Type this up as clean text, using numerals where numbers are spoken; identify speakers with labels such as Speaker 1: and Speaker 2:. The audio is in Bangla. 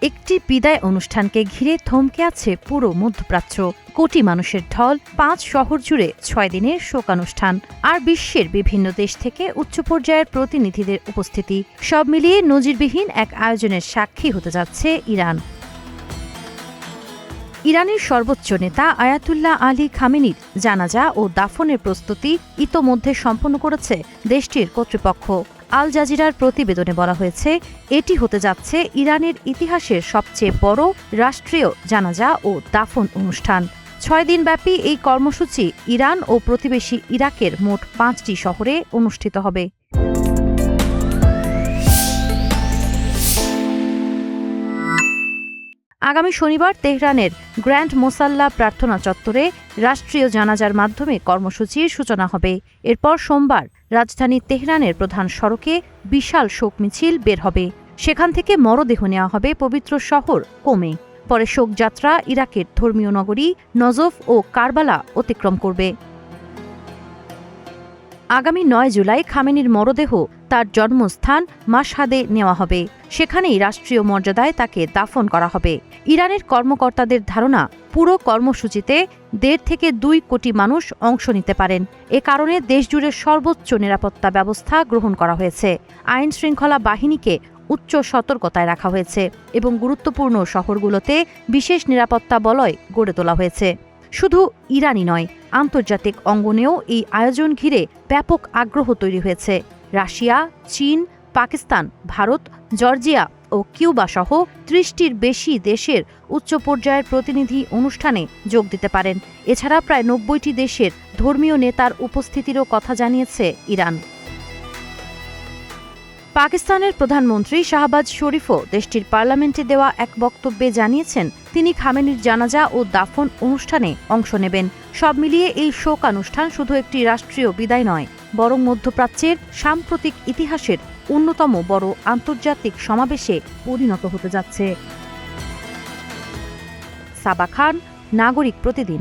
Speaker 1: একটি বিদায় অনুষ্ঠানকে ঘিরে থমকে আছে পুরো মধ্যপ্রাচ্য। কোটি মানুষের ঢল, 5 শহর জুড়ে 6 দিনের শোকানুষ্ঠান, আর বিশ্বের বিভিন্ন দেশ থেকে উচ্চ পর্যায়ের প্রতিনিধিদের উপস্থিতি, সব মিলিয়ে নজিরবিহীন এক আয়োজনের সাক্ষী হতে যাচ্ছে ইরান। ইরানের সর্বোচ্চ নেতা আয়াতুল্লাহ আলী খামেনির জানাজা ও দাফনের প্রস্তুতি ইতোমধ্যে সম্পন্ন করেছে দেশটির কর্তৃপক্ষ। আল জাজিরার প্রতিবেদনে বলা হয়েছে, এটি হতে যাচ্ছে ইরানের ইতিহাসের সবচেয়ে বড় রাষ্ট্রীয় জানাজা ও দাফন অনুষ্ঠান। 6 দিনব্যাপী এই কর্মসূচি ইরান ও প্রতিবেশী ইরাকের মোট 5টি শহরে অনুষ্ঠিত হবে। আগামী শনিবার তেহরানের গ্র্যান্ড মোসাল্লা প্রার্থনা চত্বরে রাষ্ট্রীয় জানাজার মাধ্যমে কর্মসূচির সূচনা হবে। এরপর সোমবার রাজধানী তেহরানের প্রধান সড়কে বিশাল শোক মিছিল বের হবে। সেখান থেকে মরদেহ নেওয়া হবে পবিত্র শহর কোমে। পরে শোকযাত্রা ইরাকের ধর্মীয় নগরী নজফ ও কারবালা অতিক্রম করবে। আগামী 9 জুলাই খামেনির মরদেহ তার জন্মস্থান মাশহাদে নেওয়া হবে। সেখানেই রাষ্ট্রীয় মর্যাদায় তাকে দাফন করা হবে। ইরানের কর্মকর্তাদের ধারণা, পুরো কর্মসূচিতে 1.5 থেকে 2 কোটি মানুষ অংশ নিতে পারেন। এ কারণে দেশজুড়ে সর্বোচ্চ নিরাপত্তা ব্যবস্থা গ্রহণ করা হয়েছে। আইন শৃঙ্খলা বাহিনীকে উচ্চ সতর্কতায় রাখা হয়েছে এবং গুরুত্বপূর্ণ শহরগুলোতে বিশেষ নিরাপত্তা বলয় গড়ে তোলা হয়েছে। শুধু ইরানই নয়, আন্তর্জাতিক অঙ্গনেও এই আয়োজন ঘিরে ব্যাপক আগ্রহ তৈরি হয়েছে। রাশিয়া, চীন, পাকিস্তান, ভারত, জর্জিয়া ও কিউবা সহ 30টির বেশি দেশের উচ্চ পর্যায়ের প্রতিনিধি অনুষ্ঠানে যোগ দিতে পারেন। এছাড়া প্রায় 90টি দেশের ধর্মীয় নেতার উপস্থিতিরও কথা জানিয়েছে ইরান। পাকিস্তানের প্রধানমন্ত্রী শাহবাজ শরীফও দেশটির পার্লামেন্টে দেওয়া এক বক্তব্যে জানিয়েছেন, তিনি খামেনির জানাজা ও দাফন অনুষ্ঠানে অংশ নেবেন। সব মিলিয়ে এই শোকানুষ্ঠান শুধু একটি রাষ্ট্রীয় বিদায় নয়, বরং মধ্যপ্রাচ্যের সাম্প্রতিক ইতিহাসের অন্যতম বড় আন্তর্জাতিক সমাবেশে পরিণত হতে যাচ্ছে। সাবা খান, নাগরিক প্রতিদিন।